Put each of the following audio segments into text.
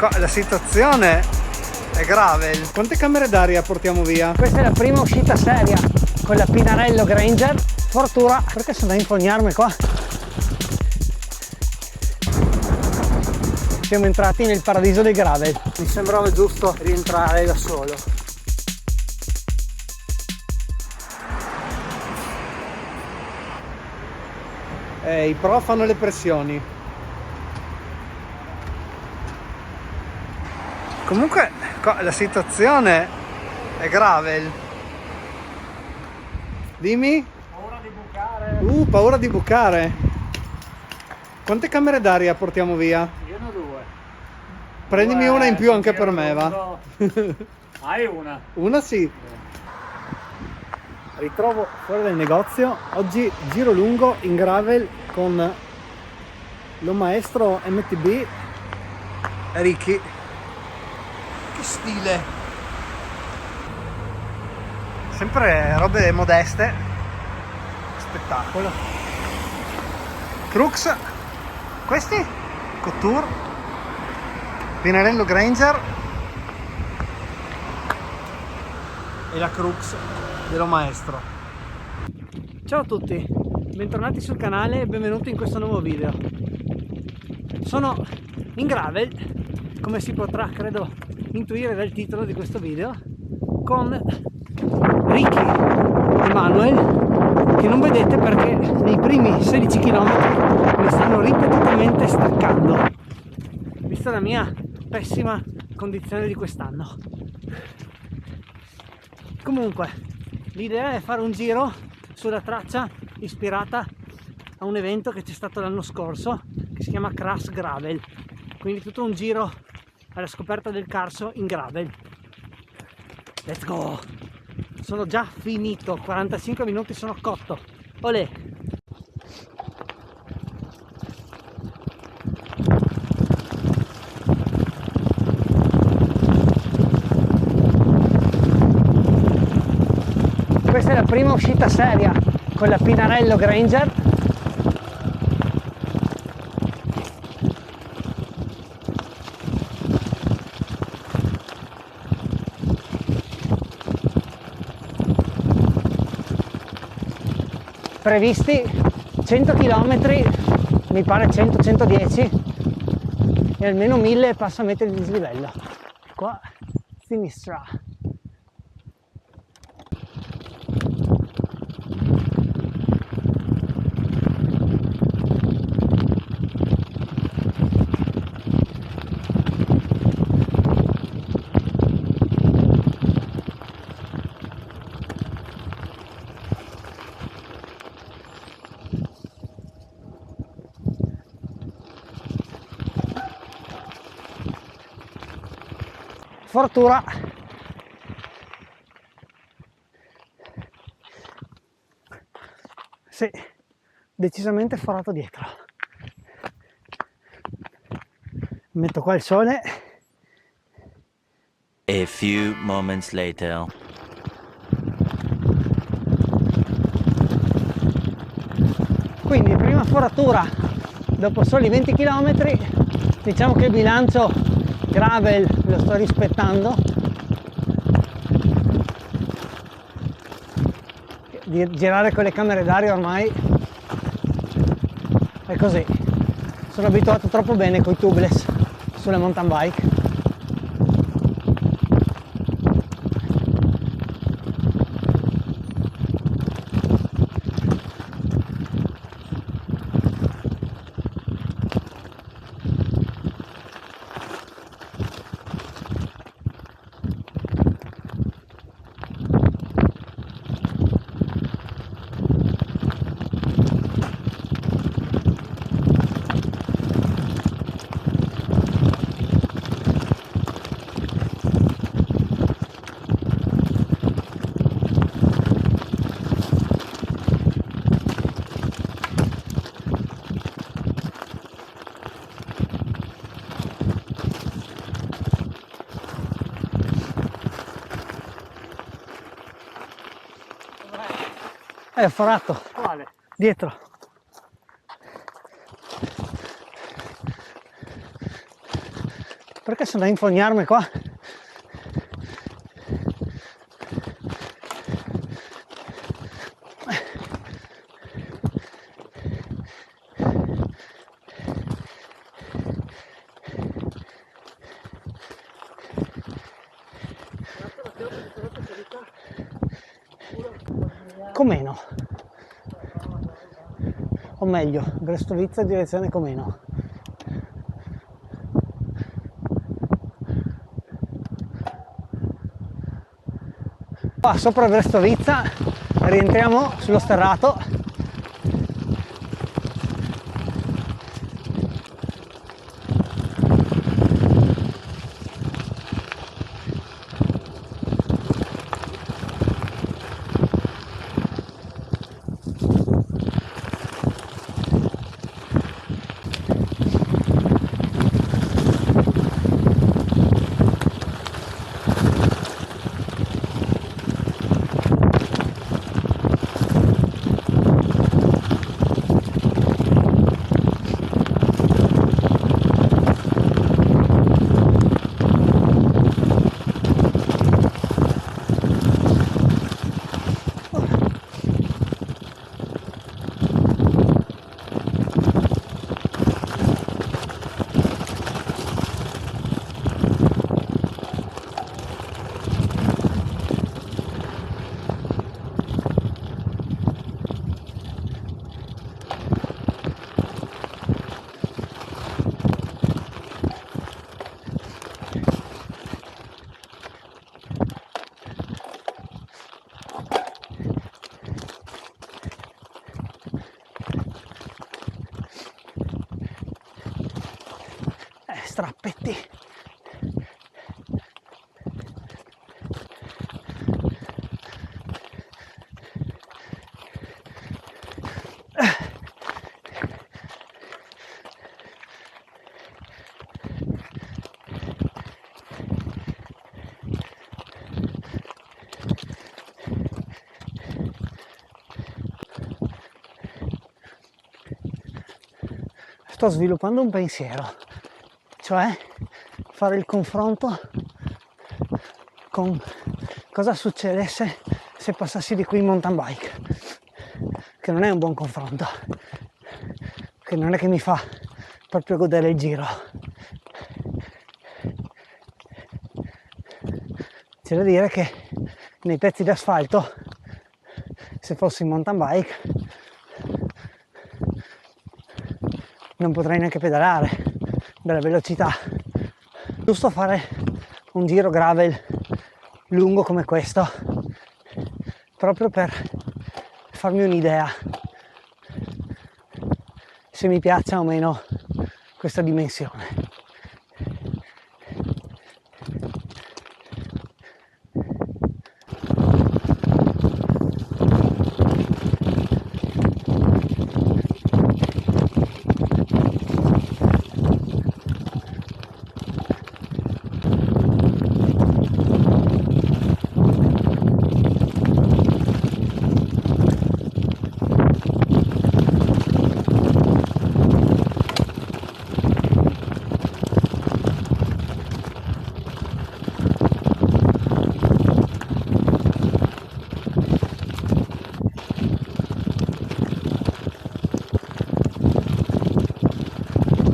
La situazione è grave. Quante camere d'aria portiamo via? Questa è la prima uscita seria con la Pinarello Granger. Fortuna, perché sono da infognarmi qua. Siamo entrati nel paradiso dei gravel. Mi sembrava giusto rientrare da solo. I pro fanno le pressioni. Comunque la situazione è grave. Dimmi? Paura di bucare. Paura di bucare. Quante camere d'aria portiamo via? Io ne ho due. Prendimi una in più anche per me, va? Hai una? Una sì. Ritrovo fuori dal negozio. Oggi giro lungo in gravel con lo maestro MTB Ricky. Che stile! Sempre robe modeste. Spettacolo. Crux. Questi? Couture. Pinarello Granger. E la Crux dello maestro. Ciao a tutti, bentornati sul canale e benvenuti in questo nuovo video. Sono in gravel, come si potrà credo intuire dal titolo di questo video, con Ricky e Manuel, che non vedete perché nei primi 16 km mi stanno ripetutamente staccando, vista la mia pessima condizione di quest'anno. Comunque, l'idea è fare un giro sulla traccia ispirata a un evento che c'è stato l'anno scorso, che si chiama Crash Gravel. Quindi tutto un giro alla scoperta del Carso in gravel. Let's go! Sono già finito, 45 minuti sono cotto. Olè! Questa è la prima uscita seria con la Pinarello Granger. Previsti 100 km, mi pare 100-110 e almeno 1000 passametri di dislivello. Qua sinistra. Fortuna sì, decisamente forato dietro. Metto qua il sole. A few moments later. Quindi prima foratura dopo soli 20 km. Diciamo che il bilancio gravel lo sto rispettando. Girare con le camere d'aria ormai è così. Sono abituato troppo bene con i tubeless sulle mountain bike. Forato. Quale? Dietro. Perché sono a infognarmi qua? Comeno, o meglio, Brestovizza direzione Comeno. Qua sopra Brestovizza rientriamo sullo sterrato. Strappetti. Sto sviluppando un pensiero, cioè fare il confronto con cosa succedesse se passassi di qui in mountain bike, che non è un buon confronto, che non è che mi fa proprio godere il giro. C'è da dire che nei pezzi d'asfalto, se fossi in mountain bike, non potrei neanche pedalare della velocità. Giusto fare un giro gravel lungo come questo, proprio per farmi un'idea se mi piaccia o meno questa dimensione.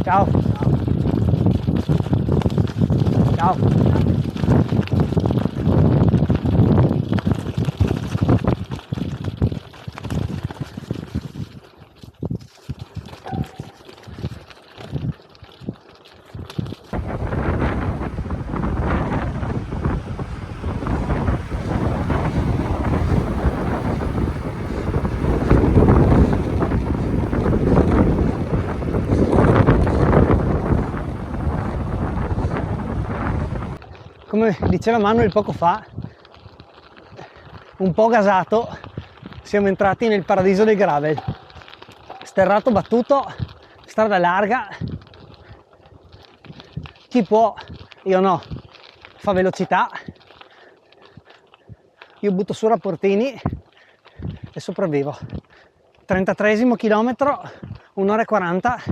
Ciao. Ciao. Come diceva Manuel poco fa, un po' gasato, siamo entrati nel paradiso del gravel. Sterrato battuto, strada larga, chi può, io no, fa velocità, io butto su rapportini e sopravvivo. 33esimo chilometro, 1 ora e 40,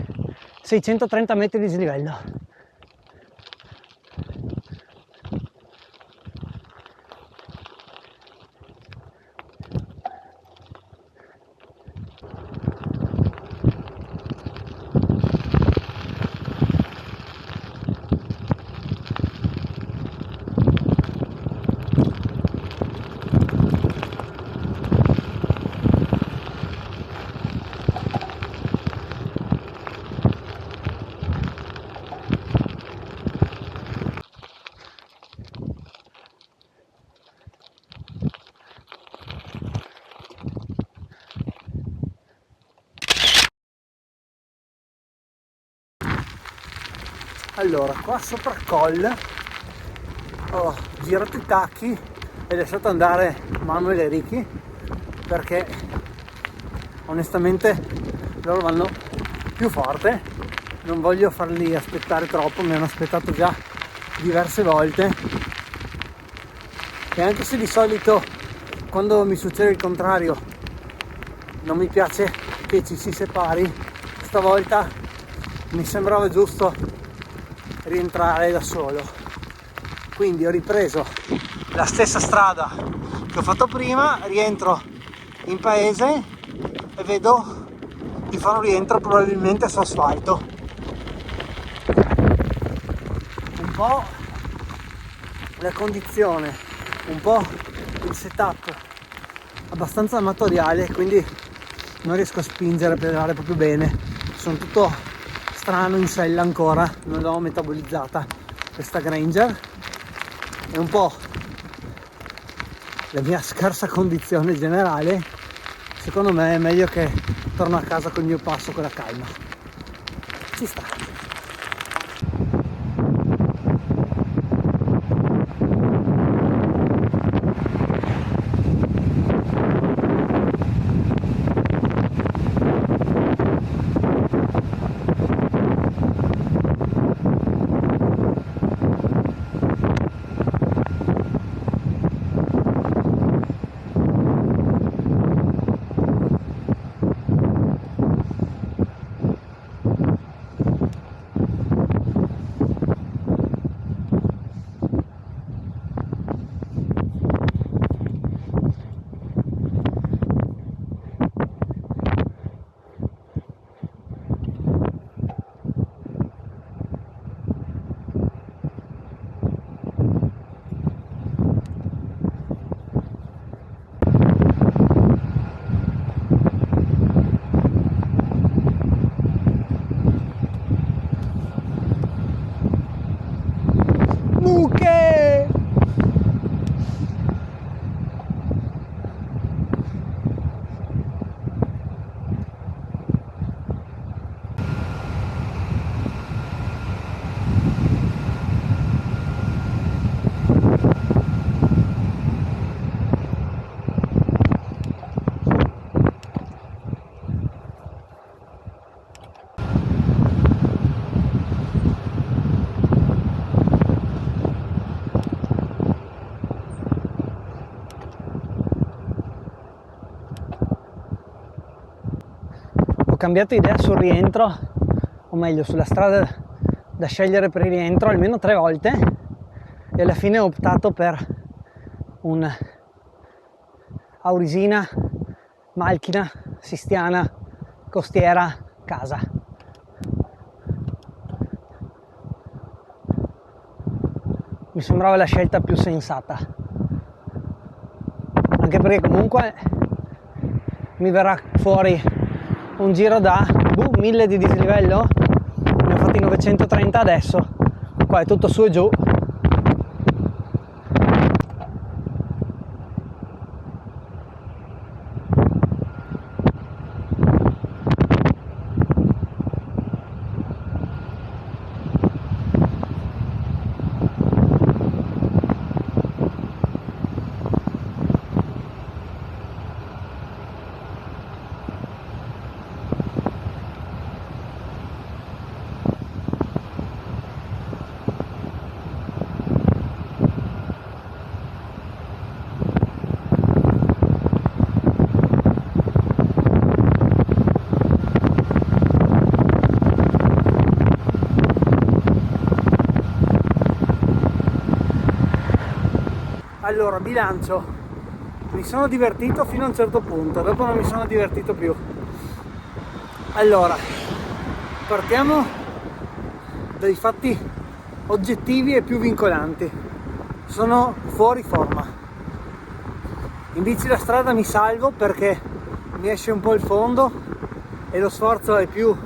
630 metri di dislivello. Allora, qua sopra Coll ho girato i tacchi e lasciato andare Manuel e Ricky perché onestamente loro vanno più forte, non voglio farli aspettare troppo, mi hanno aspettato già diverse volte e anche se di solito quando mi succede il contrario non mi piace che ci si separi, stavolta mi sembrava giusto rientrare da solo, quindi ho ripreso la stessa strada che ho fatto prima, rientro in paese e vedo di fare un rientro probabilmente su asfalto. Un po' la condizione, un po' il setup abbastanza amatoriale, quindi non riesco a spingere, a pedalare proprio bene, sono tutto strano in sella ancora, non l'ho metabolizzata questa Granger, è un po' la mia scarsa condizione generale. Secondo me è meglio che torno a casa col mio passo con la calma, ci sta. Mucche! Ho cambiato idea sul rientro, o meglio sulla strada da scegliere per il rientro almeno 3 volte e alla fine ho optato per un Aurisina, Malchina, Sistiana, Costiera, casa. Mi sembrava la scelta più sensata, anche perché comunque mi verrà fuori un giro da 1000 di dislivello, ne ho fatti 930 adesso, qua è tutto su e giù. Allora, bilancio, mi sono divertito fino a un certo punto, dopo non mi sono divertito più. Allora, partiamo dai fatti oggettivi e più vincolanti. Sono fuori forma. In bici da strada mi salvo perché mi esce un po' il fondo e lo sforzo è più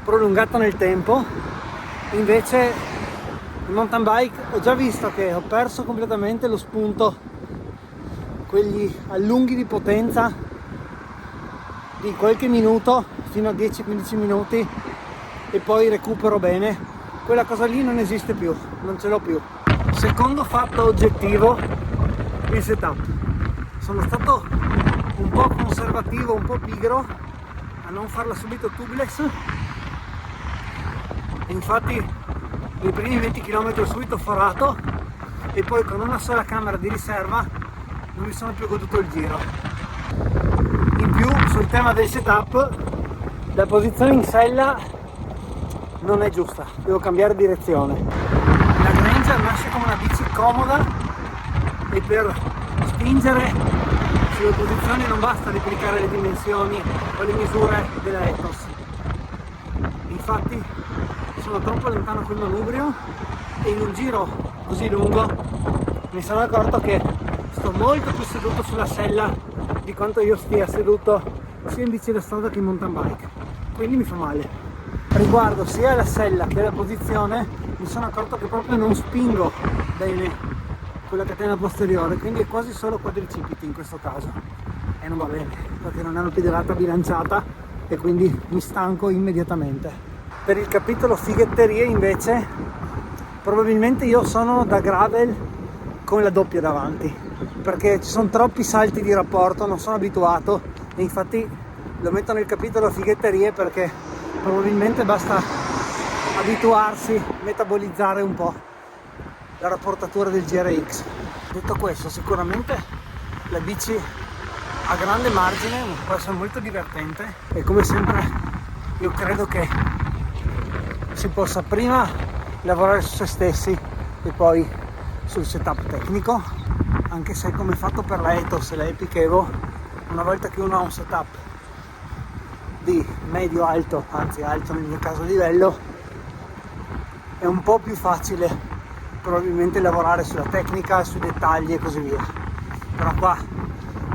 prolungato nel tempo. Invece in mountain bike ho già visto che ho perso completamente lo spunto, quegli allunghi di potenza di qualche minuto fino a 10-15 minuti e poi recupero bene, quella cosa lì non esiste più, non ce l'ho più. Secondo fatto oggettivo, il setup. Sono stato un po' conservativo, un po' pigro a non farla subito tubeless, e infatti i primi 20 km subito forato, e poi con una sola camera di riserva non mi sono più goduto il giro. In più, sul tema del setup, la posizione in sella non è giusta, devo cambiare direzione. La Granger nasce come una bici comoda e per spingere sulle posizioni non basta replicare le dimensioni o le misure della Ethos. Infatti sono troppo lontano col manubrio e in un giro così lungo mi sono accorto che sto molto più seduto sulla sella di quanto io stia seduto sia in bici da strada che in mountain bike, quindi mi fa male. Riguardo sia la sella che la posizione mi sono accorto che proprio non spingo bene quella catena posteriore, quindi è quasi solo quadricipiti in questo caso, e non va bene perché non è una pedalata bilanciata e quindi mi stanco immediatamente. Per il capitolo fighetterie invece probabilmente io sono da gravel con la doppia davanti, perché ci sono troppi salti di rapporto, non sono abituato, e infatti lo metto nel capitolo fighetterie perché probabilmente basta abituarsi, metabolizzare un po' la rapportatura del GRX. Detto questo, sicuramente la bici a grande margine può essere molto divertente, e come sempre io credo che si possa prima lavorare su se stessi e poi sul setup tecnico, anche se come fatto per la Ethos e la Epic Evo, una volta che uno ha un setup di medio alto, anzi alto nel mio caso livello, è un po' più facile probabilmente lavorare sulla tecnica, sui dettagli e così via. Però qua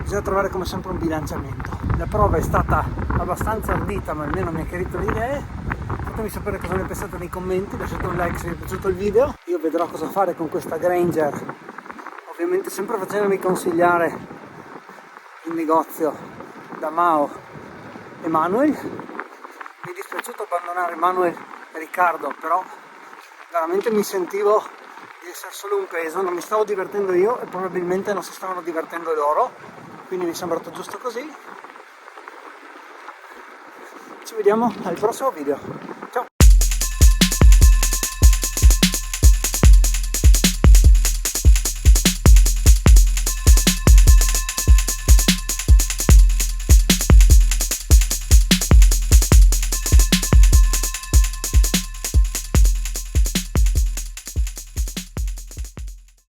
bisogna trovare come sempre un bilanciamento. La prova è stata abbastanza ardita, ma almeno mi ha chiarito le idee. Fatemi sapere cosa ne pensate nei commenti, lasciate un like se vi è piaciuto il video. Io vedrò cosa fare con questa Granger, ovviamente sempre facendomi consigliare in negozio da Mao e Manuel. Mi è dispiaciuto abbandonare Manuel e Riccardo, però veramente mi sentivo di essere solo un peso, non mi stavo divertendo io e probabilmente non si stavano divertendo loro, quindi mi è sembrato giusto così. Ci vediamo al prossimo video, ciao!